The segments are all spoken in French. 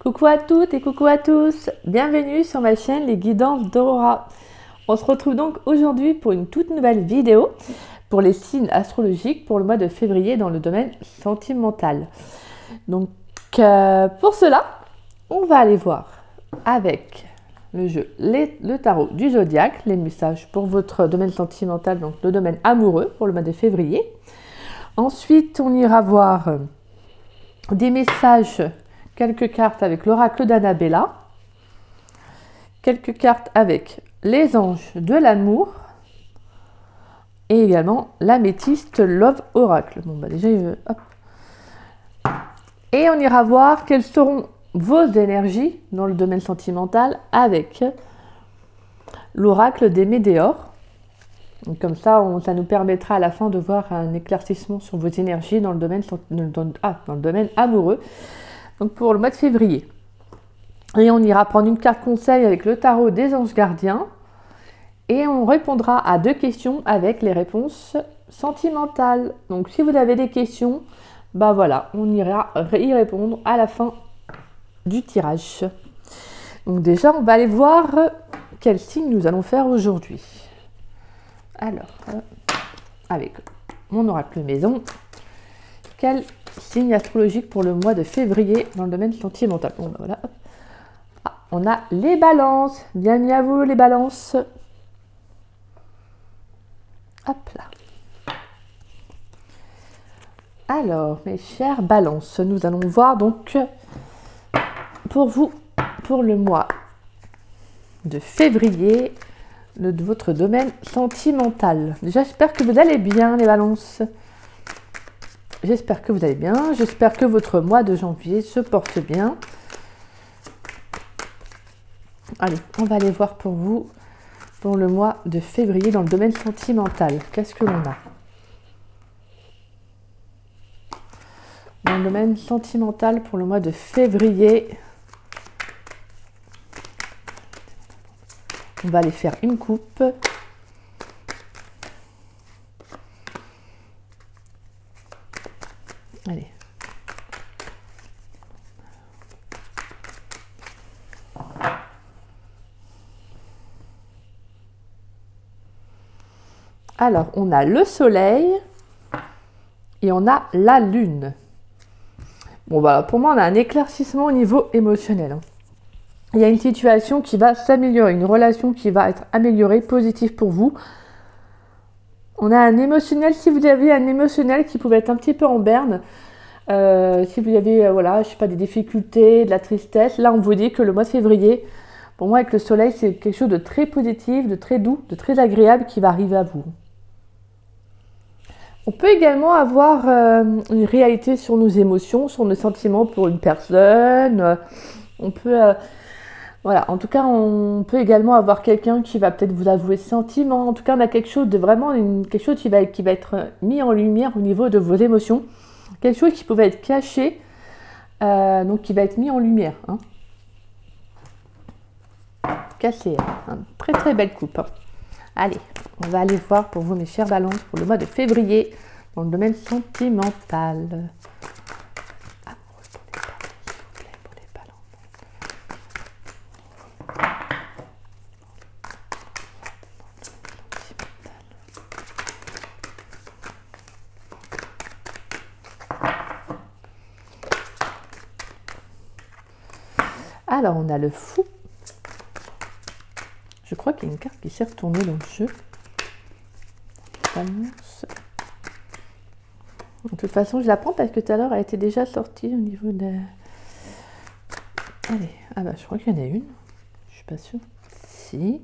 Coucou à toutes et coucou à tous, bienvenue sur ma chaîne Les Guidances d'Aurora. On se retrouve donc aujourd'hui pour une toute nouvelle vidéo pour les signes astrologiques pour le mois de février dans le domaine sentimental. Donc pour cela, on va aller voir avec le jeu le tarot du zodiaque, les messages pour votre domaine sentimental, donc le domaine amoureux pour le mois de février. Ensuite, on ira voir des messages, quelques cartes avec l'oracle d'Annabella, quelques cartes avec les anges de l'amour et également l'améthyste Love Oracle. Bon, bah déjà, hop. Et on ira voir quelles seront vos énergies dans le domaine sentimental avec l'oracle des Médéors. Donc, comme ça, ça nous permettra à la fin de voir un éclaircissement sur vos énergies dans le domaine, dans le domaine amoureux. Donc pour le mois de février. Et on ira prendre une carte conseil avec le tarot des anges gardiens. Et on répondra à 2 questions avec les réponses sentimentales. Donc si vous avez des questions, bah voilà, on ira y répondre à la fin du tirage. Donc déjà, on va aller voir quel signe nous allons faire aujourd'hui. Alors, avec mon oracle maison, quel signe astrologique pour le mois de février dans le domaine sentimental? Bon, ben voilà. Ah, on a les balances. Bienvenue à vous les balances. Hop là. Alors, mes chères balances, nous allons voir donc pour vous, pour le mois de février, de votre domaine sentimental. J'espère que vous allez bien les balances. J'espère que vous allez bien. J'espère que votre mois de janvier se porte bien. Allez, on va aller voir pour vous pour le mois de février dans le domaine sentimental. Qu'est-ce que l'on a? Dans le domaine sentimental pour le mois de février, on va aller faire une coupe. Allez. Alors, on a le soleil et on a la lune. Bon, voilà, pour moi, on a un éclaircissement au niveau émotionnel. Il y a une situation qui va s'améliorer, une relation qui va être améliorée, positive pour vous. On a un émotionnel, si vous avez un émotionnel qui pouvait être un petit peu en berne, si vous avez, voilà, je sais pas, des difficultés, de la tristesse, là on vous dit que le mois de février, pour moi avec le soleil, c'est quelque chose de très positif, de très doux, de très agréable qui va arriver à vous. On peut également avoir une réalité sur nos émotions, sur nos sentiments pour une personne. On peut... voilà, en tout cas, on peut également avoir quelqu'un qui va peut-être vous avouer ses sentiments. En tout cas, on a quelque chose de vraiment, quelque chose qui va être mis en lumière au niveau de vos émotions. Quelque chose qui pouvait être caché, donc qui va être mis en lumière. Hein. En tout cas, c'est une très très belle coupe. Hein. Allez, on va aller voir pour vous, mes chères balances, pour le mois de février, dans le domaine sentimental. Alors, on a le fou. Je crois qu'il y a une carte qui s'est retournée dans le jeu. De toute façon, je la prends parce que tout à l'heure, elle était déjà sortie au niveau de... Allez, ah bah, je crois qu'il y en a une. Je suis pas sûre. Si.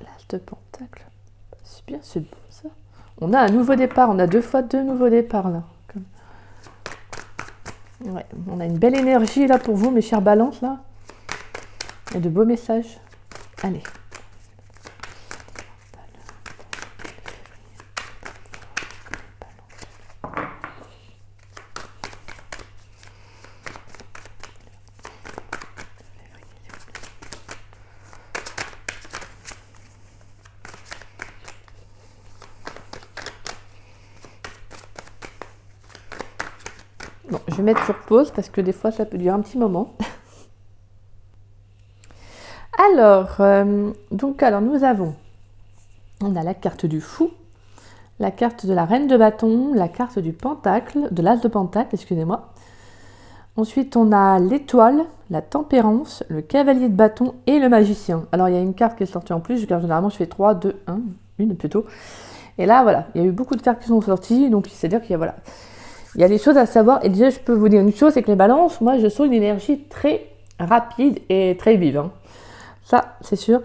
L'as de pentacle. C'est bien, c'est bon ça. On a un nouveau départ. On a 2 fois 2 nouveaux départs là. Ouais, on a une belle énergie là pour vous, mes chères balances là. Et de beaux messages. Allez. Bon, je vais mettre sur pause parce que des fois ça peut durer un petit moment. Alors, alors on a la carte du fou, la carte de la reine de bâton, la carte du pentacle, de l'as de pentacle, excusez-moi. Ensuite, on a l'étoile, la tempérance, le cavalier de bâton et le magicien. Alors, il y a une carte qui est sortie en plus, car généralement je fais 3, 2, 1, une plutôt. Et là, voilà, il y a eu beaucoup de cartes qui sont sorties, donc c'est-à-dire qu'il y a, voilà, il y a des choses à savoir. Et déjà, je peux vous dire une chose, c'est que les balances, moi, je sens une énergie très rapide et très vive. Hein. Ça, c'est sûr.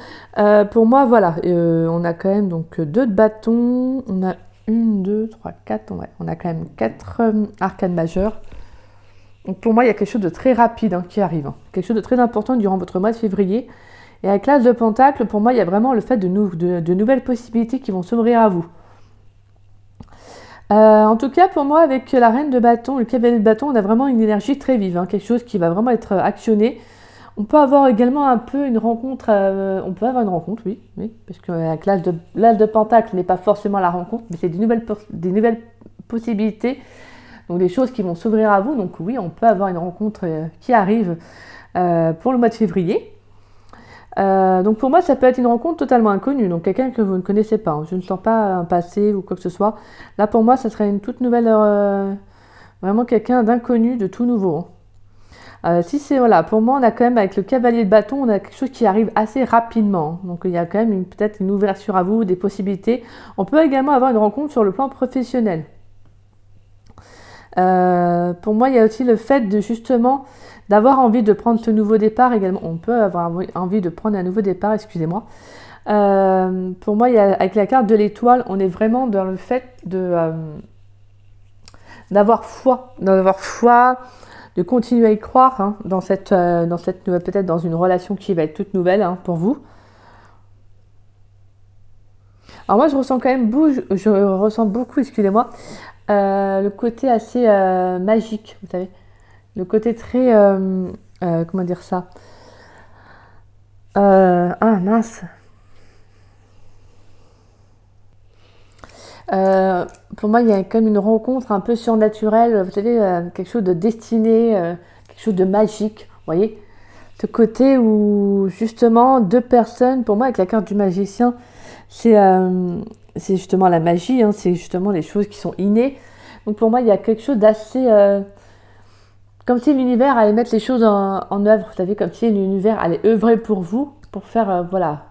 Pour moi, voilà, on a quand même donc 2 de bâton, on a 1, 2, 3, 4, ouais, on a quand même 4 arcanes majeures. Donc pour moi, il y a quelque chose de très rapide qui arrive, hein. Quelque chose de très important durant votre mois de février. Et avec l'as de pentacle, pour moi, il y a vraiment le fait de nouvelles possibilités qui vont s'ouvrir à vous. En tout cas, pour moi, avec la reine de bâton, le cavalier de bâton, on a vraiment une énergie très vive, hein, quelque chose qui va vraiment être actionné. On peut avoir également un peu une rencontre, on peut avoir une rencontre, oui, parce qu'avec l'as de pentacle n'est pas forcément la rencontre, mais c'est des nouvelles possibilités. Donc des choses qui vont s'ouvrir à vous. Donc oui, on peut avoir une rencontre qui arrive pour le mois de février. Donc pour moi, ça peut être une rencontre totalement inconnue. Donc quelqu'un que vous ne connaissez pas. Hein. Je ne sens pas un passé ou quoi que ce soit. Là pour moi, ça serait une toute nouvelle... vraiment quelqu'un d'inconnu, de tout nouveau. Hein. Si c'est... Voilà, pour moi, on a quand même avec le cavalier de bâton, on a quelque chose qui arrive assez rapidement. Donc il y a quand même peut-être une ouverture à vous, des possibilités. On peut également avoir une rencontre sur le plan professionnel. Pour moi, il y a aussi le fait de justement d'avoir envie de prendre ce nouveau départ également. On peut avoir envie de prendre un nouveau départ, excusez-moi. Pour moi, avec la carte de l'étoile, on est vraiment dans le fait d'avoir foi, de continuer à y croire hein, dans cette nouvelle, peut-être dans une relation qui va être toute nouvelle hein, pour vous. Alors moi, je ressens beaucoup, excusez-moi, le côté assez magique, vous savez. Le côté très... comment dire ça ah, mince. Pour moi, il y a quand même une rencontre un peu surnaturelle, vous savez, quelque chose de destiné, quelque chose de magique, vous voyez. Ce côté où, justement, 2 personnes, pour moi, avec la carte du magicien, c'est justement la magie, hein, c'est justement les choses qui sont innées. Donc pour moi, il y a quelque chose d'assez... comme si l'univers allait mettre les choses en œuvre, vous savez, comme si l'univers allait œuvrer pour vous, pour faire... voilà.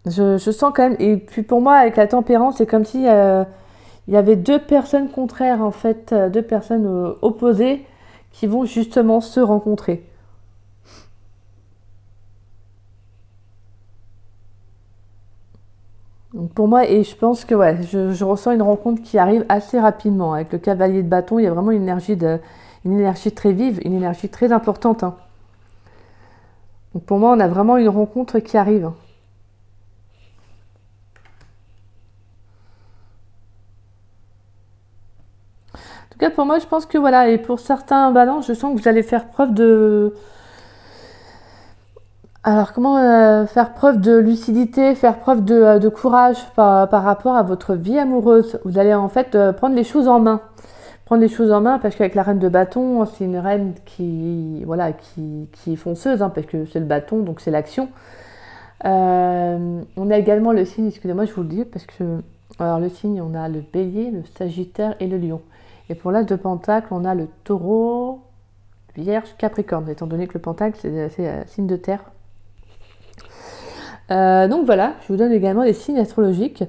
Je sens quand même... Et puis pour moi, avec la tempérance, c'est comme si il y avait 2 personnes contraires, en fait, 2 personnes opposées qui vont justement se rencontrer. Donc pour moi, et je pense que ouais, je ressens une rencontre qui arrive assez rapidement. Avec le cavalier de bâton, il y a vraiment une énergie très vive, une énergie très importante. Hein. Donc pour moi, on a vraiment une rencontre qui arrive. En tout cas, pour moi, je pense que voilà, et pour certains balances, je sens que vous allez faire preuve de... Alors, comment faire preuve de lucidité, faire preuve de courage par rapport à votre vie amoureuse. Vous allez en fait prendre les choses en main. Prendre les choses en main parce qu'avec la reine de bâton, c'est une reine qui est fonceuse, hein, parce que c'est le bâton, donc c'est l'action. On a également le signe, excusez-moi, je vous le dis, parce que... Alors, le signe, on a le bélier, le sagittaire et le lion. Et pour l'as de pentacle, on a le taureau, vierge, capricorne, étant donné que le pentacle, c'est signe de terre. Donc voilà, je vous donne également les signes astrologiques.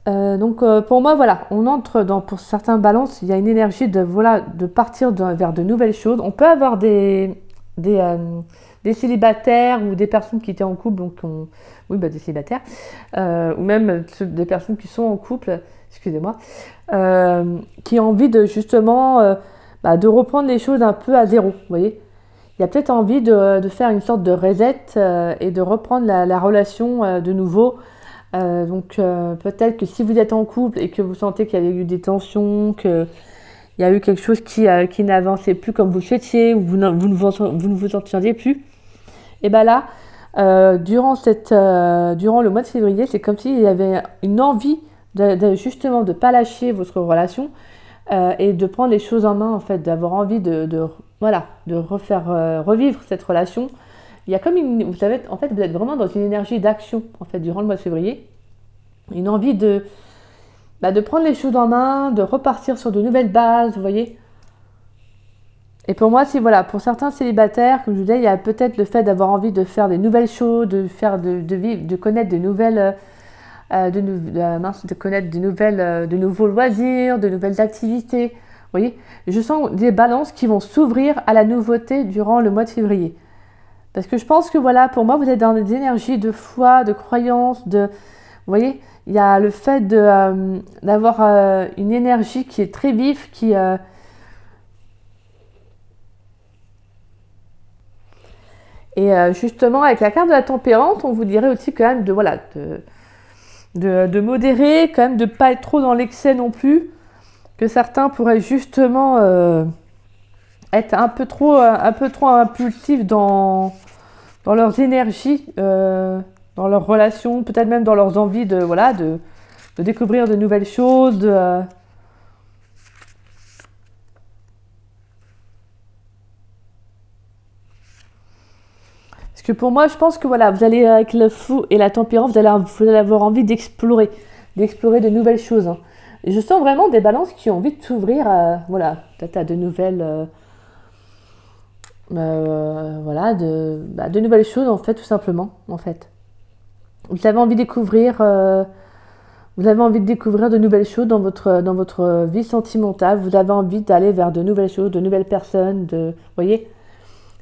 Pour moi, voilà, on entre pour certains balances, il y a une énergie de partir vers de nouvelles choses. On peut avoir des célibataires ou des personnes qui étaient en couple, donc des célibataires, ou même des personnes qui sont en couple, excusez-moi, qui ont envie de justement de reprendre les choses un peu à zéro, vous voyez. Il y a peut-être envie de faire une sorte de reset et de reprendre la relation de nouveau. Peut-être que si vous êtes en couple et que vous sentez qu'il y a eu des tensions, qu'il y a eu quelque chose qui n'avançait plus comme vous le souhaitiez, ou vous ne vous entendiez plus, et bien là, durant le mois de février, c'est comme s'il y avait une envie justement de ne pas lâcher votre relation, et de prendre les choses en main, en fait, d'avoir envie voilà, de refaire revivre cette relation. Il y a comme vous savez, en fait, vous êtes vraiment dans une énergie d'action, en fait, durant le mois de février. Une envie de prendre les choses en main, de repartir sur de nouvelles bases, vous voyez. Et pour moi, voilà, pour certains célibataires, comme je vous disais, il y a peut-être le fait d'avoir envie de faire des nouvelles choses, de vivre, de connaître de nouvelles, de connaître de nouveaux loisirs, de nouvelles activités. Vous voyez, je sens des balances qui vont s'ouvrir à la nouveauté durant le mois de février. Parce que je pense que voilà, pour moi, vous êtes dans des énergies de foi, de croyance, vous voyez, il y a le fait d'avoir une énergie qui est très vive, Et justement, avec la carte de la tempérance, on vous dirait aussi quand même de modérer, quand même de ne pas être trop dans l'excès non plus, que certains pourraient justement être un peu trop impulsifs dans leurs énergies, dans leurs relations, peut-être même dans leurs envies de découvrir de nouvelles choses, Parce que pour moi, je pense que voilà, vous allez avec le fou et la tempérance, vous allez avoir envie d'explorer de nouvelles choses. Hein. Et je sens vraiment des balances qui ont envie de s'ouvrir voilà, peut-être à de nouvelles, de nouvelles choses en fait, tout simplement, en fait. Vous avez envie de découvrir, de nouvelles choses dans votre vie sentimentale. Vous avez envie d'aller vers de nouvelles choses, de nouvelles personnes, vous voyez.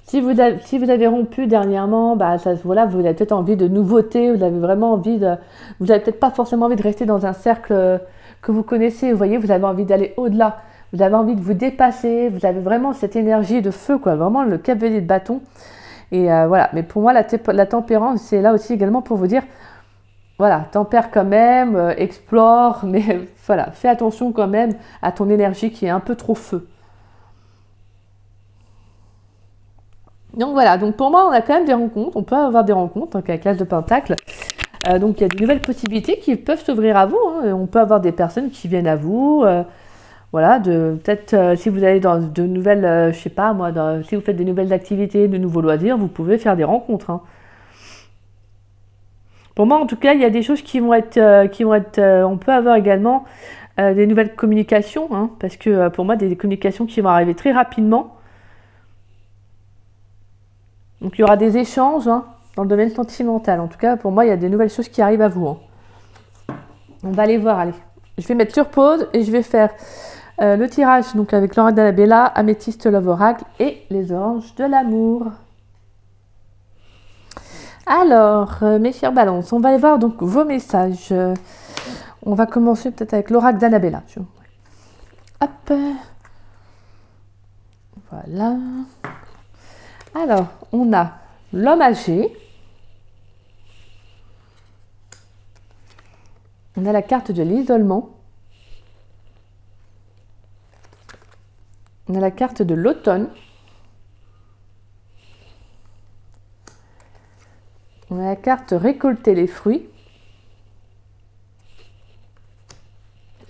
Si vous avez rompu dernièrement, voilà, vous avez peut-être envie de nouveautés, vous avez vraiment envie vous n'avez peut-être pas forcément envie de rester dans un cercle que vous connaissez, vous voyez, vous avez envie d'aller au-delà, vous avez envie de vous dépasser, vous avez vraiment cette énergie de feu, quoi, vraiment le cavalier de bâton. Et voilà, mais pour moi, la tempérance, c'est là aussi également pour vous dire, voilà, tempère quand même, explore, mais voilà, fais attention quand même à ton énergie qui est un peu trop feu. Donc voilà, donc pour moi, on a quand même des rencontres, on peut avoir des rencontres avec l'As de Pentacle. Donc il y a de nouvelles possibilités qui peuvent s'ouvrir à vous. Hein. On peut avoir des personnes qui viennent à vous. Voilà, peut-être si vous allez dans de nouvelles, je sais pas moi, si vous faites des nouvelles activités, de nouveaux loisirs, vous pouvez faire des rencontres. Hein. Pour moi, en tout cas, il y a des choses qui vont être, on peut avoir également des nouvelles communications, hein, parce que pour moi, des communications qui vont arriver très rapidement. Donc il y aura des échanges hein, dans le domaine sentimental. En tout cas, pour moi, il y a des nouvelles choses qui arrivent à vous. Hein. On va aller voir, allez. Je vais mettre sur pause et je vais faire le tirage donc avec l'oracle d'Annabella, Améthyste Love Oracle et les oranges de l'amour. Alors, mes chers balances, on va aller voir donc vos messages. On va commencer peut-être avec l'oracle d'Annabella. Hop. Voilà. Alors, on a l'homme âgé. On a la carte de l'isolement. On a la carte de l'automne. On a la carte récolter les fruits.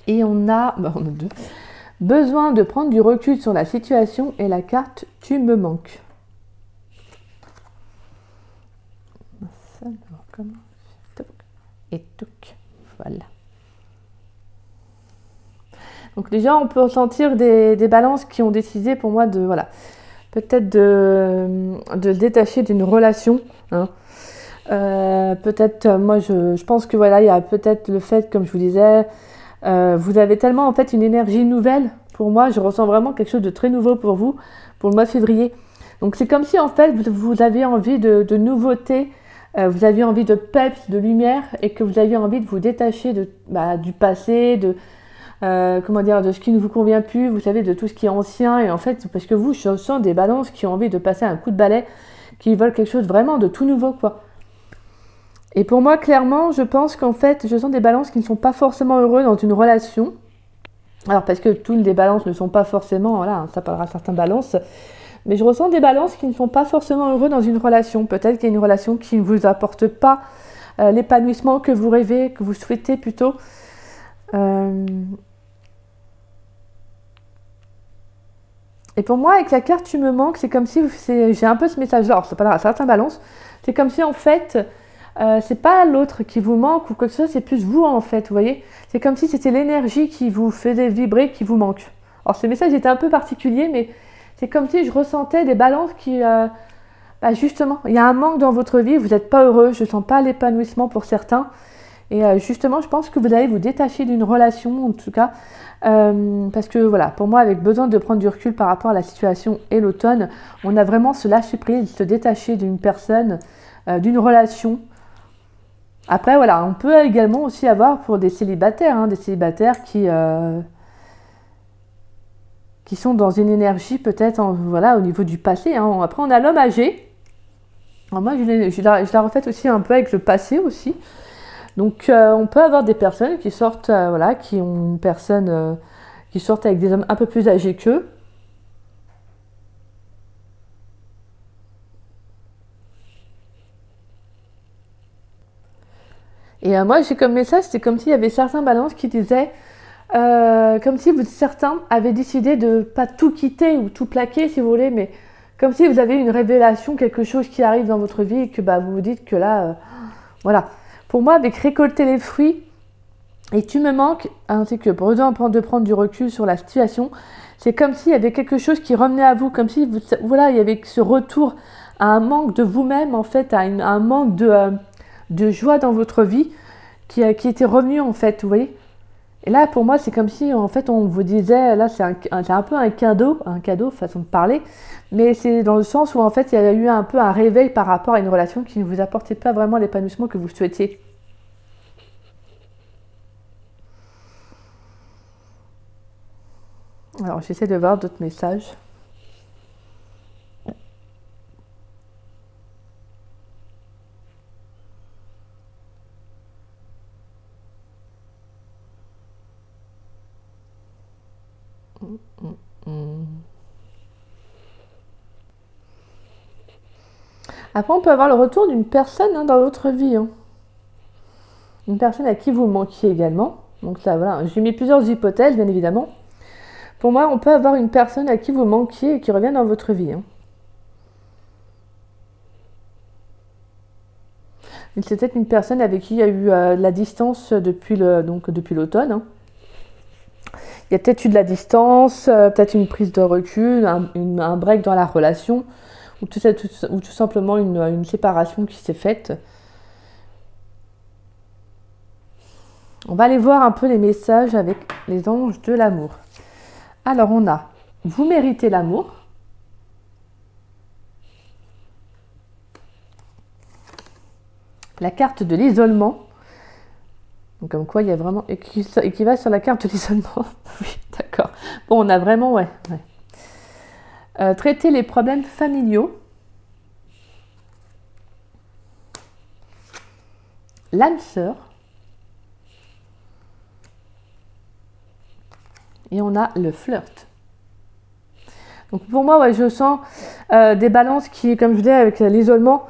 Et on a deux. Besoin de prendre du recul sur la situation et la carte tu me manques. Et touc, voilà. Donc déjà on peut ressentir des balances qui ont décidé pour moi de voilà peut-être de se détacher d'une relation. Hein. Peut-être moi je pense que voilà il y a peut-être le fait comme je vous disais vous avez tellement en fait une énergie nouvelle. Pour moi je ressens vraiment quelque chose de très nouveau pour vous pour le mois de février. Donc c'est comme si en fait vous aviez envie de nouveautés. Vous aviez envie de peps, de lumière, et que vous aviez envie de vous détacher du passé, de ce qui ne vous convient plus, vous savez, de tout ce qui est ancien. Et en fait, parce que je sens des balances qui ont envie de passer un coup de balai, qui veulent quelque chose vraiment de tout nouveau, quoi. Et pour moi, clairement, je pense qu'en fait, je sens des balances qui ne sont pas forcément heureux dans une relation. Alors, parce que toutes les balances ne sont pas forcément, voilà, hein, ça parlera certaines balances. Mais je ressens des balances qui ne sont pas forcément heureux dans une relation. Peut-être qu'il y a une relation qui ne vous apporte pas l'épanouissement que vous rêvez, que vous souhaitez plutôt. Et pour moi, avec la carte tu me manques, c'est comme si j'ai un peu ce message-là. Alors, c'est pas là, certains balances. C'est comme si en fait, c'est pas l'autre qui vous manque ou quoi que ce soit, c'est plus vous en fait, vous voyez. C'est comme si c'était l'énergie qui vous faisait vibrer, qui vous manque. Alors ce message était un peu particulier, mais c'est comme si je ressentais des balances qui... justement, il y a un manque dans votre vie, vous n'êtes pas heureux, je ne sens pas l'épanouissement pour certains. Et justement, je pense que vous allez vous détacher d'une relation, en tout cas, parce que voilà, pour moi, avec besoin de prendre du recul par rapport à la situation et l'automne, on a vraiment se lâcher prise, se détacher d'une personne, d'une relation. Après, voilà, on peut également aussi avoir pour des célibataires qui sont dans une énergie peut-être voilà, au niveau du passé. Hein. Après, on a l'homme âgé. Alors moi, je la refais aussi un peu avec le passé aussi. Donc, on peut avoir des personnes qui sortent, voilà, qui ont une personne qui sortent avec des hommes un peu plus âgés qu'eux. Et moi, j'ai comme message, c'est comme s'il y avait certains balances qui disaient, comme si certains avaient décidé de ne pas tout quitter ou tout plaquer, si vous voulez, mais comme si vous avez une révélation, quelque chose qui arrive dans votre vie et que vous vous dites que là, voilà. Pour moi, avec récolter les fruits et tu me manques, ainsi que besoin de prendre du recul sur la situation, c'est comme s'il y avait quelque chose qui revenait à vous, comme si voilà, il y avait ce retour à un manque de vous-même, en fait, à un manque de joie dans votre vie qui était revenu, en fait, vous voyez. Et là, pour moi, c'est comme si, en fait, on vous disait, là, c'est un peu un cadeau, façon de parler, mais c'est dans le sens où, en fait, il y a eu un peu un réveil par rapport à une relation qui ne vous apportait pas vraiment l'épanouissement que vous souhaitiez. Alors, j'essaie de voir d'autres messages. Après, on peut avoir le retour d'une personne dans votre vie. Hein. Une personne à qui vous manquiez également. Donc là, voilà, j'ai mis plusieurs hypothèses, bien évidemment. Pour moi, on peut avoir une personne à qui vous manquiez et qui revient dans votre vie. Hein. C'est peut-être une personne avec qui il y a eu de la distance depuis l'automne. Hein. Il y a peut-être eu de la distance, peut-être une prise de recul, un break dans la relation, ou tout simplement une séparation qui s'est faite. On va aller voir un peu les messages avec les anges de l'amour. Alors on a « Vous méritez l'amour ». La carte de l'isolement. Donc comme quoi il y a vraiment... Et qui va sur la carte de l'isolement. Oui, d'accord. Bon, on a vraiment... Ouais. Traiter les problèmes familiaux. L'âme sœur. Et on a le flirt. Donc pour moi, ouais, je sens des balances qui, comme je vous disais, avec l'isolement,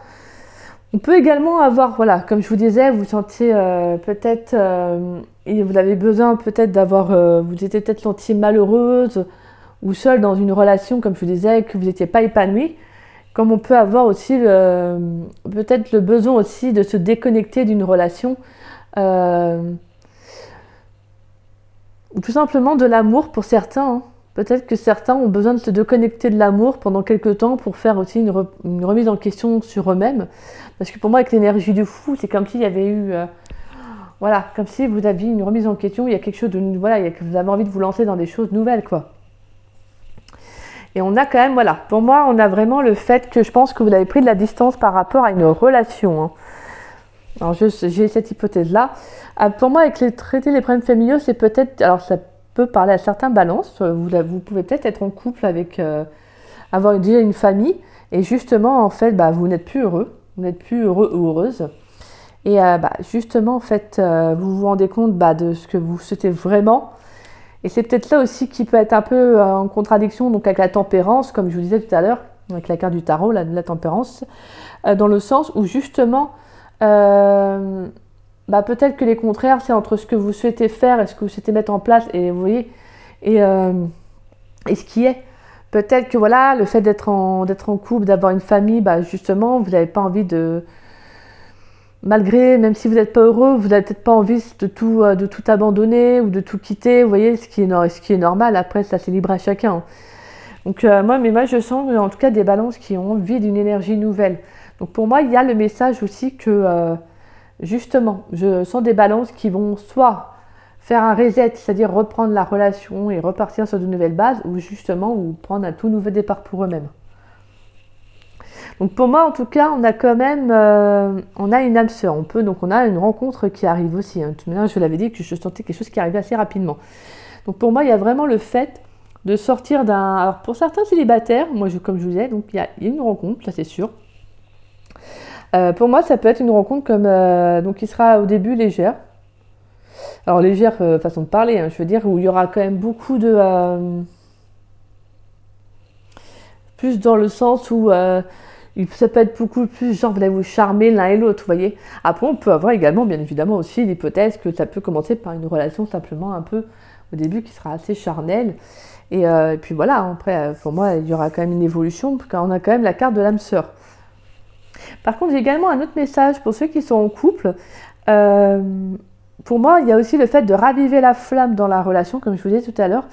on peut également avoir, voilà, comme je vous disais, vous sentez peut-être, et vous avez besoin peut-être d'avoir, vous étiez peut-être sentie malheureuse ou seule dans une relation, comme je vous disais, que vous n'étiez pas épanouie. Comme on peut avoir aussi peut-être le besoin aussi de se déconnecter d'une relation. Ou tout simplement de l'amour pour certains. Hein. Peut-être que certains ont besoin de se déconnecter de l'amour pendant quelques temps pour faire aussi une remise en question sur eux-mêmes. Parce que pour moi, avec l'énergie du fou, c'est comme s'il y avait eu... voilà, comme si vous aviez une remise en question, il y a quelque chose de... Voilà, vous avez envie de vous lancer dans des choses nouvelles, quoi. Et on a quand même, voilà, pour moi, on a vraiment le fait que je pense que vous avez pris de la distance par rapport à une relation. Hein. Alors, j'ai cette hypothèse-là. Pour moi, avec traiter les problèmes familiaux, c'est peut-être... Alors, ça peut parler à certains balances. Vous pouvez peut-être être en couple avec... avoir déjà une famille. Et justement, en fait, vous n'êtes plus heureux. Vous n'êtes plus heureux ou heureuse. Et justement, en fait, vous vous rendez compte de ce que vous souhaitez vraiment. Et c'est peut-être là aussi qui peut être un peu en contradiction donc avec la tempérance, comme je vous disais tout à l'heure, avec la carte du tarot, la tempérance, dans le sens où justement... peut-être que les contraires, c'est entre ce que vous souhaitez faire et ce que vous souhaitez mettre en place, et vous voyez, et ce qui est. Peut-être que voilà, le fait d'être en couple, d'avoir une famille, bah, justement, vous n'avez pas envie de... Malgré, même si vous n'êtes pas heureux, vous n'avez peut-être pas envie de tout abandonner ou de tout quitter, vous voyez, ce qui est normal. Après, ça c'est libre à chacun. Donc moi, je sens en tout cas des balances qui ont envie d'une énergie nouvelle. Donc pour moi, il y a le message aussi que, justement, je sens des balances qui vont soit faire un reset, c'est-à-dire reprendre la relation et repartir sur de nouvelles bases, ou justement, ou prendre un tout nouveau départ pour eux-mêmes. Donc pour moi, en tout cas, on a quand même, on a une âme sœur. On a une rencontre qui arrive aussi. Hein. Je l'avais dit que je sentais quelque chose qui arrivait assez rapidement. Donc pour moi, il y a vraiment le fait de sortir d'un... Alors pour certains célibataires, comme je vous disais, donc il y a une rencontre, ça c'est sûr. Pour moi, ça peut être une rencontre comme, donc qui sera au début légère. Alors légère façon de parler, hein, je veux dire, où il y aura quand même beaucoup de... plus dans le sens où... ça peut être beaucoup plus genre vous allez vous charmer l'un et l'autre, vous voyez. Après, on peut avoir également, bien évidemment, aussi l'hypothèse que ça peut commencer par une relation simplement un peu au début qui sera assez charnelle. Et puis voilà, après, pour moi, il y aura quand même une évolution, car on a quand même la carte de l'âme sœur. Par contre, j'ai également un autre message pour ceux qui sont en couple. Pour moi, il y a aussi le fait de raviver la flamme dans la relation, comme je vous disais tout à l'heure.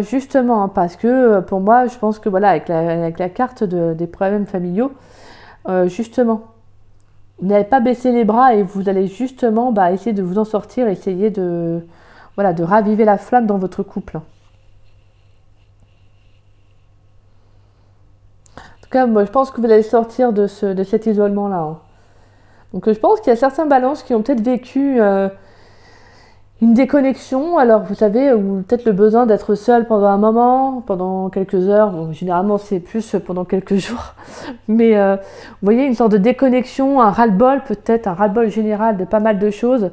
Justement, parce que pour moi, je pense que voilà, avec la carte des problèmes familiaux, justement, vous n'allez pas baisser les bras et vous allez justement essayer de vous en sortir, essayer de raviver la flamme dans votre couple. En tout cas, moi, je pense que vous allez sortir de cet isolement-là. Hein. Donc, je pense qu'il y a certains balances qui ont peut-être vécu... une déconnexion, alors vous savez, ou peut-être le besoin d'être seul pendant un moment, pendant quelques heures, bon, généralement c'est plus pendant quelques jours, mais vous voyez, une sorte de déconnexion, un ras-le-bol peut-être, un ras-le-bol général de pas mal de choses,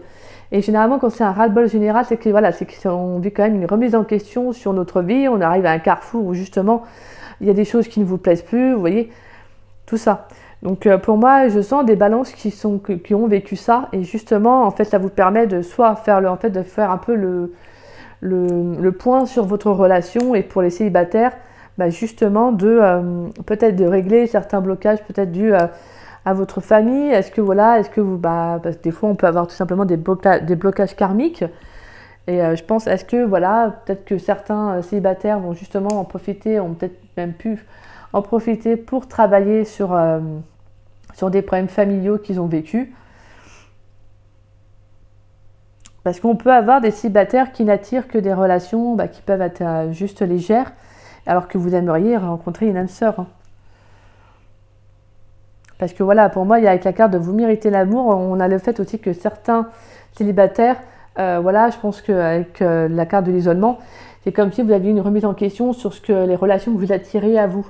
et généralement quand c'est un ras-le-bol général, c'est qu'on vit quand même une remise en question sur notre vie, on arrive à un carrefour où justement il y a des choses qui ne vous plaisent plus, vous voyez, tout ça. Donc pour moi, je sens des balances qui ont vécu ça, et justement, en fait, ça vous permet de soit faire un peu le point sur votre relation, et pour les célibataires, justement peut-être de régler certains blocages, peut-être dus à votre famille. Est-ce que parce que des fois on peut avoir tout simplement des blocages karmiques, et je pense, peut-être que certains célibataires vont justement en profiter, ont peut-être même pu en profiter pour travailler sur des problèmes familiaux qu'ils ont vécus. Parce qu'on peut avoir des célibataires qui n'attirent que des relations qui peuvent être juste légères, alors que vous aimeriez rencontrer une âme sœur. Hein. Parce que voilà, pour moi, il y a avec la carte de vous méritez l'amour, on a le fait aussi que certains célibataires, je pense qu'avec la carte de l'isolement, c'est comme si vous aviez une remise en question sur les relations que vous attirez à vous.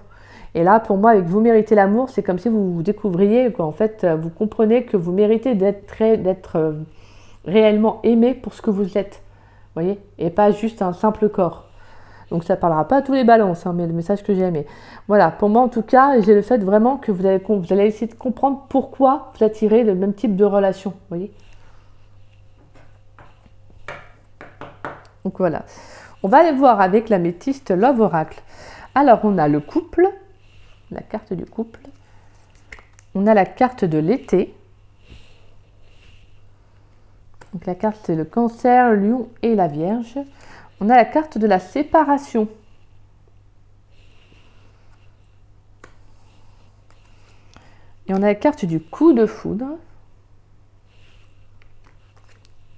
Et là, pour moi, avec vous méritez l'amour, c'est comme si vous découvriez qu'en fait, vous comprenez que vous méritez d'être réellement aimé pour ce que vous êtes, voyez, et pas juste un simple corps. Donc ça ne parlera pas à tous les balances, hein, mais le message que j'ai aimé. Voilà, pour moi en tout cas, j'ai le fait vraiment que vous allez essayer de comprendre pourquoi vous attirez le même type de relation, voyez. Donc voilà, on va aller voir avec l'améthyste Love Oracle. Alors on a le couple, la carte du couple, on a la carte de l'été, donc la carte c'est le Cancer, Lion et la Vierge, on a la carte de la séparation, et on a la carte du coup de foudre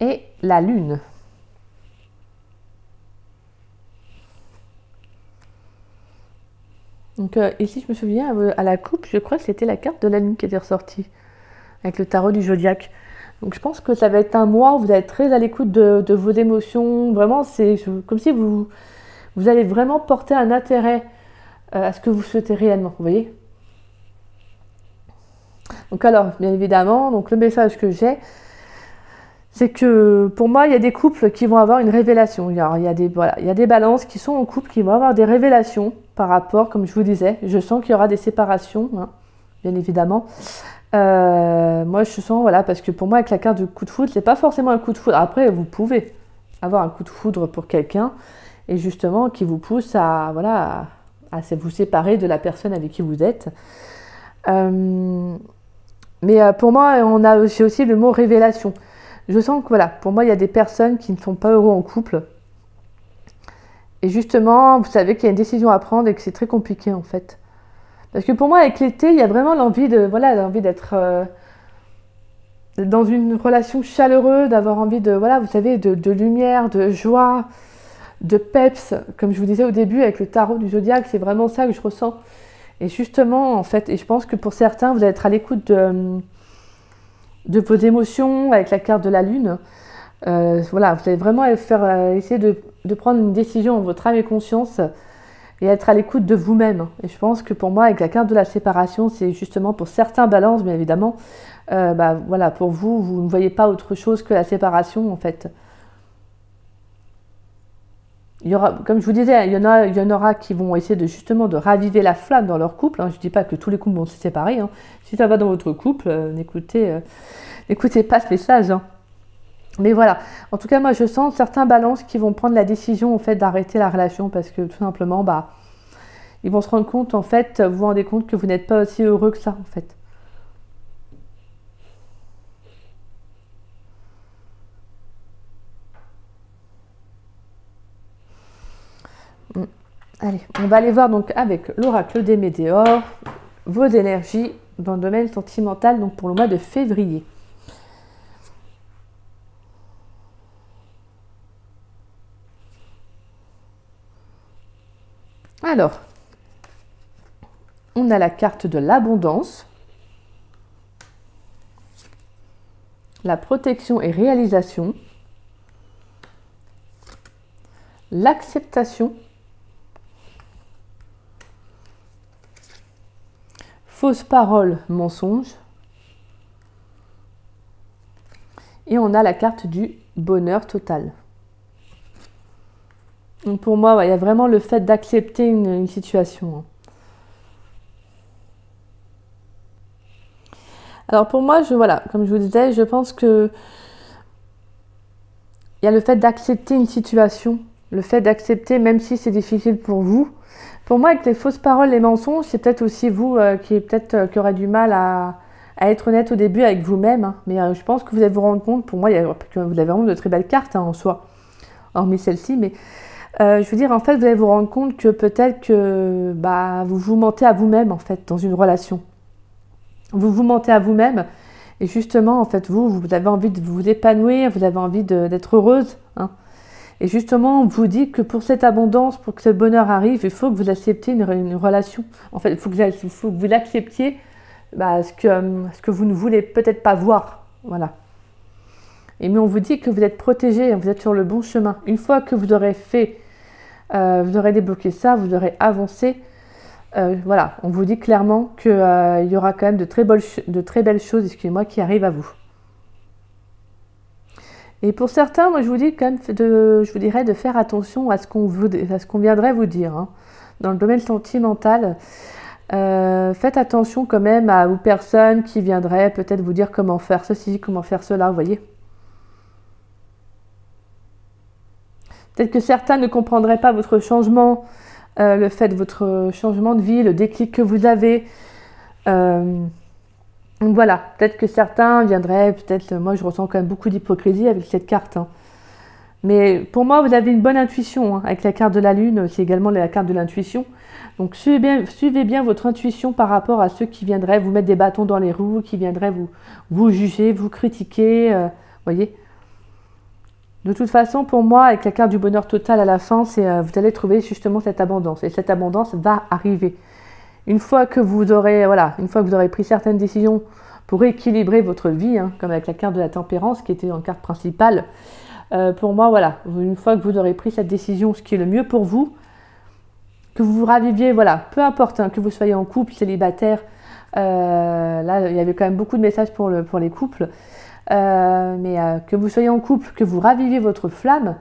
et la Lune. Donc ici, je me souviens, à la coupe, je crois que c'était la carte de la Lune qui était ressortie, avec le tarot du zodiaque. Donc je pense que ça va être un mois où vous allez être très à l'écoute de vos émotions. Vraiment, c'est comme si vous allez vraiment porter un intérêt à ce que vous souhaitez réellement, vous voyez. Donc alors, bien évidemment, donc le message que j'ai, c'est que pour moi, il y a des couples qui vont avoir une révélation. Il y a des balances qui sont en couple qui vont avoir des révélations par rapport, comme je vous disais, je sens qu'il y aura des séparations, hein, bien évidemment. Moi, je sens, parce que pour moi, avec la carte du coup de foudre, c'est pas forcément un coup de foudre. Après, vous pouvez avoir un coup de foudre pour quelqu'un, et justement, qui vous pousse à vous séparer de la personne avec qui vous êtes. Mais pour moi, j'ai aussi le mot révélation. Je sens que voilà, pour moi, il y a des personnes qui ne sont pas heureux en couple. Et justement, vous savez qu'il y a une décision à prendre et que c'est très compliqué en fait. Parce que pour moi, avec l'été, il y a vraiment l'envie d'être dans une relation chaleureuse, d'avoir envie de, voilà, vous savez, de lumière, de joie, de peps. Comme je vous disais au début, avec le tarot du zodiaque, c'est vraiment ça que je ressens. Et justement, en fait, et je pense que pour certains, vous allez être à l'écoute de vos émotions avec la carte de la lune. Voilà, vous allez vraiment essayer de prendre une décision en votre âme et conscience et être à l'écoute de vous-même. Et je pense que pour moi, avec la carte de la séparation, c'est justement pour certains balances, bien évidemment, voilà, pour vous, vous ne voyez pas autre chose que la séparation, en fait. Il y aura, comme je vous disais, il y en aura qui vont essayer justement de raviver la flamme dans leur couple. Hein. Je ne dis pas que tous les couples vont se séparer. Hein. Si ça va dans votre couple, n'écoutez pas ce message. Hein. Mais voilà, en tout cas, moi, je sens certains balances qui vont prendre la décision, en fait, d'arrêter la relation parce que, tout simplement, ils vont se rendre compte, en fait, vous vous rendez compte que vous n'êtes pas aussi heureux que ça, en fait. Allez, on va aller voir donc avec l'oracle des météores vos énergies dans le domaine sentimental, donc pour le mois de février. Alors, on a la carte de l'abondance, la protection et réalisation, l'acceptation, fausse parole, mensonge, et on a la carte du bonheur total. Donc pour moi, il y a vraiment le fait d'accepter une situation. Alors pour moi, voilà, comme je vous disais, je pense que il y a le fait d'accepter une situation, le fait d'accepter même si c'est difficile pour vous. Pour moi, avec les fausses paroles, les mensonges, c'est peut-être aussi vous qui aurez du mal à être honnête au début avec vous-même. Hein. Mais je pense que vous allez vous rendre compte, pour moi, que vous avez vraiment de très belles cartes en soi, hormis celle-ci, mais je veux dire, en fait, vous allez vous rendre compte que peut-être que vous vous mentez à vous-même, en fait, dans une relation. Vous vous mentez à vous-même et justement, en fait, vous avez envie de vous épanouir, vous avez envie d'être heureuse. Hein. Et justement, on vous dit que pour cette abondance, pour que ce bonheur arrive, il faut que vous acceptiez une relation. En fait, il faut que vous l'acceptiez ce que vous ne voulez peut-être pas voir. Voilà. Mais on vous dit que vous êtes protégé, vous êtes sur le bon chemin. Une fois que vous aurez vous aurez débloqué ça, vous aurez avancé. Voilà, on vous dit clairement qu'il y aura quand même de très belles choses, excusez-moi, qui arrivent à vous. Et pour certains, moi je vous dis quand même, je vous dirais de faire attention à ce qu'on viendrait vous dire. Hein. Dans le domaine sentimental, faites attention quand même aux personnes qui viendraient peut-être vous dire comment faire ceci, comment faire cela, vous voyez. Peut-être que certains ne comprendraient pas votre changement, le fait de votre changement de vie, le déclic que vous avez. Donc voilà, peut-être que certains viendraient, moi je ressens quand même beaucoup d'hypocrisie avec cette carte. Hein. Mais pour moi, vous avez une bonne intuition. Hein, avec la carte de la lune, c'est également la carte de l'intuition. Donc suivez bien votre intuition par rapport à ceux qui viendraient vous mettre des bâtons dans les roues, qui viendraient vous juger, vous critiquer, voyez. De toute façon, pour moi, avec la carte du bonheur total à la fin, vous allez trouver justement cette abondance. Et cette abondance va arriver. Une fois que vous aurez pris certaines décisions pour équilibrer votre vie, hein, comme avec la carte de la tempérance qui était en carte principale, pour moi, voilà, une fois que vous aurez pris cette décision, ce qui est le mieux pour vous, que vous vous raviviez, voilà, peu importe, hein, que vous soyez en couple, célibataire, là, il y avait quand même beaucoup de messages pour les couples, mais que vous soyez en couple, que vous raviviez votre flamme,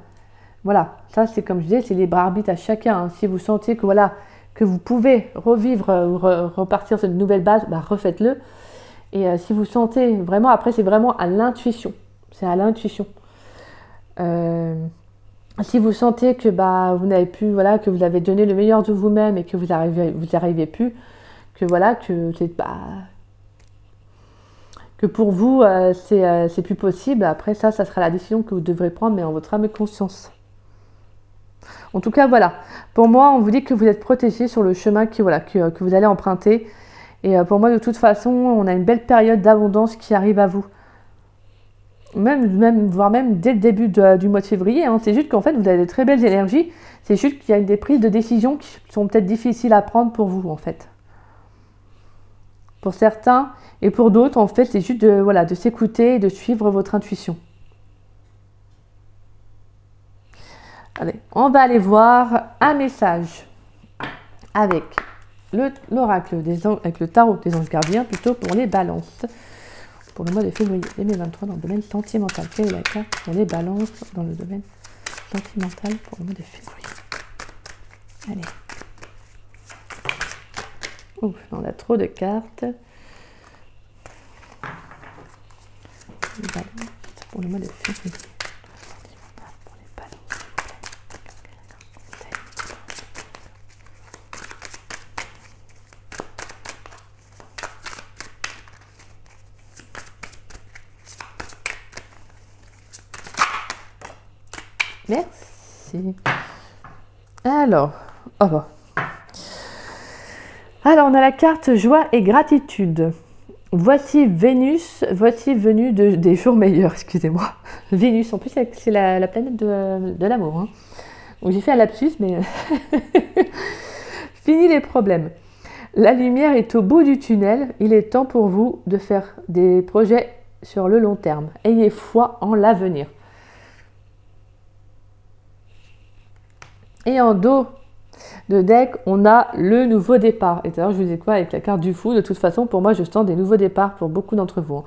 voilà, ça c'est comme je disais, c'est libre arbitre à chacun. Hein. Si vous sentez que voilà, que vous pouvez revivre ou repartir sur une nouvelle base, refaites-le. Et si vous sentez vraiment, après c'est vraiment à l'intuition, c'est à l'intuition. Si vous sentez que bah, vous n'avez plus, voilà, que vous avez donné le meilleur de vous-même et que vous arrivez plus, que voilà, que c'est que pour vous c'est plus possible. Après ça sera la décision que vous devrez prendre, mais en votre âme et conscience. En tout cas, voilà. Pour moi, on vous dit que vous êtes protégé sur le chemin que vous allez emprunter. Et pour moi, de toute façon, on a une belle période d'abondance qui arrive à vous. Voire même dès le début du mois de février. Hein. C'est juste qu'en fait, vous avez de très belles énergies. C'est juste qu'il y a des prises de décision qui sont peut-être difficiles à prendre pour vous, en fait. Pour certains et pour d'autres, en fait, c'est juste de s'écouter et de suivre votre intuition. Allez, on va aller voir un message avec l'oracle avec le tarot des anges gardiens, plutôt pour les balances. Pour le mois de février 2023 dans le domaine sentimental. Quelle est la carte pour les balances dans le domaine sentimental pour le mois de février? Allez. Ouf, on a trop de cartes. Les balances pour le mois de février. Pour les balances. Merci. Alors, oh bah. Alors, on a la carte joie et gratitude. Voici Vénus, voici venue des jours meilleurs, excusez-moi. Vénus, en plus, c'est la planète de l'amour. Hein. Donc, j'ai fait un lapsus, mais fini les problèmes. La lumière est au bout du tunnel. Il est temps pour vous de faire des projets sur le long terme. Ayez foi en l'avenir. Et en dos de deck, on a le nouveau départ. Et d'ailleurs, je vous dis quoi avec la carte du fou. De toute façon, pour moi, je sens des nouveaux départs pour beaucoup d'entre vous.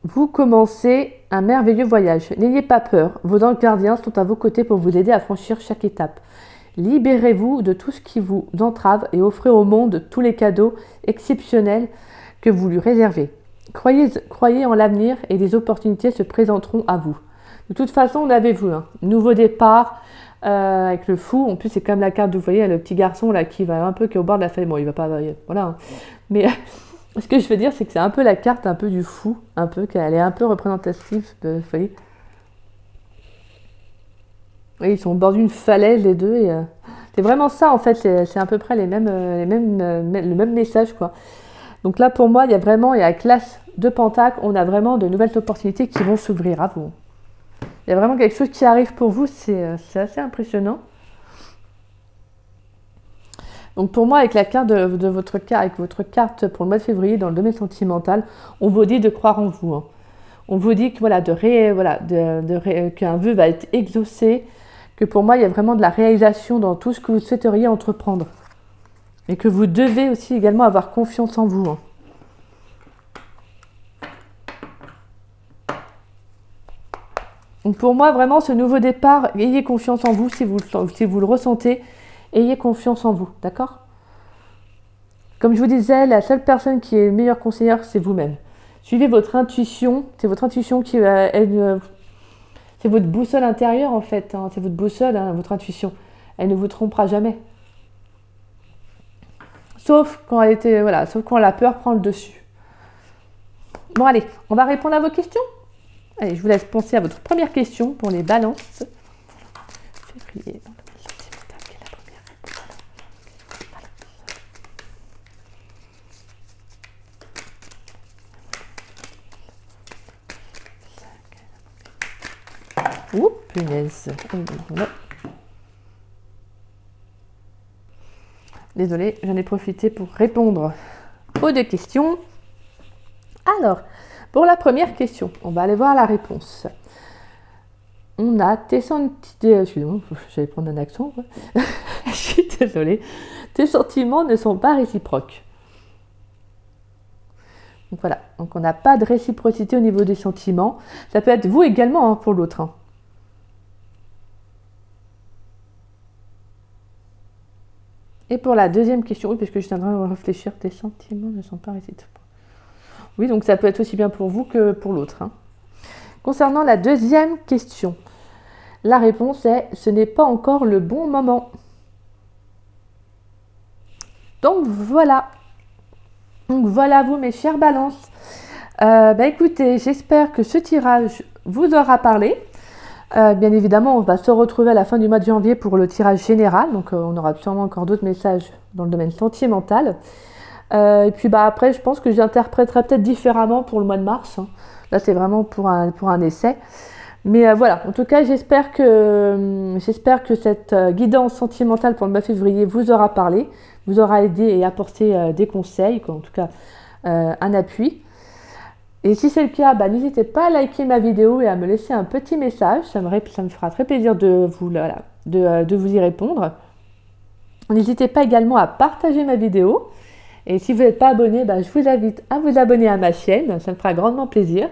Vous commencez un merveilleux voyage. N'ayez pas peur. Vos anges gardiens sont à vos côtés pour vous aider à franchir chaque étape. Libérez-vous de tout ce qui vous entrave et offrez au monde tous les cadeaux exceptionnels que vous lui réservez. Croyez en l'avenir et des opportunités se présenteront à vous. De toute façon, on avait vu, hein, nouveau départ avec le fou. En plus, c'est comme la carte, vous voyez, le petit garçon là qui va un peu qui est au bord de la feuille. Bon, il va pas, voilà. Hein. Mais ce que je veux dire, c'est que c'est un peu la carte un peu du fou, un peu qu'elle est un peu représentative de, vous voyez. Oui, ils sont au bord d'une falaise les deux. Et, c'est vraiment ça en fait. C'est à peu près le même message quoi. Donc là, pour moi, il y a avec l'as de Pentacle, on a vraiment de nouvelles opportunités qui vont s'ouvrir à vous. Il y a vraiment quelque chose qui arrive pour vous, c'est assez impressionnant. Donc pour moi, avec la carte de votre carte, avec votre carte pour le mois de février dans le domaine sentimental, on vous dit de croire en vous. Hein. On vous dit que qu'un vœu va être exaucé, que pour moi, il y a vraiment de la réalisation dans tout ce que vous souhaiteriez entreprendre. Et que vous devez aussi également avoir confiance en vous. Hein. Donc pour moi, vraiment, ce nouveau départ, ayez confiance en vous si vous le ressentez. Ayez confiance en vous, d'accord? Comme je vous disais, la seule personne qui est meilleure conseillère, c'est vous-même. Suivez votre intuition. C'est votre intuition qui c'est votre boussole intérieure, en fait. Hein. C'est votre boussole, hein, votre intuition. Elle ne vous trompera jamais. Sauf quand la peur prend le dessus. Bon, allez, on va répondre à vos questions. Allez, je vous laisse penser à votre première question pour les balances. Février, dans le sentimental, quelle est la première réponse? Ouh, punaise. Désolée, j'en ai profité pour répondre aux deux questions. Alors, pour la première question, on va aller voir la réponse. On a tes sentiments... Excusez-moi, j'allais prendre un accent. Je suis désolée. Tes sentiments ne sont pas réciproques. Donc voilà, donc on n'a pas de réciprocité au niveau des sentiments. Ça peut être vous également hein, pour l'autre. Hein. Et pour la deuxième question, oui, parce que je suis en train de réfléchir, tes sentiments ne sont pas réciproques. Oui, donc ça peut être aussi bien pour vous que pour l'autre, hein. Concernant la deuxième question, la réponse est « ce n'est pas encore le bon moment ». Donc voilà. Donc voilà vous mes chères balances. Écoutez, j'espère que ce tirage vous aura parlé. Bien évidemment, on va se retrouver à la fin du mois de janvier pour le tirage général. Donc on aura sûrement encore d'autres messages dans le domaine sentimental. Et puis après, je pense que j'interpréterai peut-être différemment pour le mois de mars, hein. Là, c'est vraiment pour un essai. Mais voilà, en tout cas, j'espère que cette guidance sentimentale pour le mois de février vous aura parlé, vous aura aidé et apporté des conseils, quoi, en tout cas un appui. Et si c'est le cas, n'hésitez pas à liker ma vidéo et à me laisser un petit message. Ça me fera très plaisir de vous y répondre. N'hésitez pas également à partager ma vidéo. Et si vous n'êtes pas abonné, je vous invite à vous abonner à ma chaîne. Ça me fera grandement plaisir.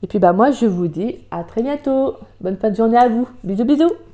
Et puis moi, je vous dis à très bientôt. Bonne fin de journée à vous. Bisous, bisous.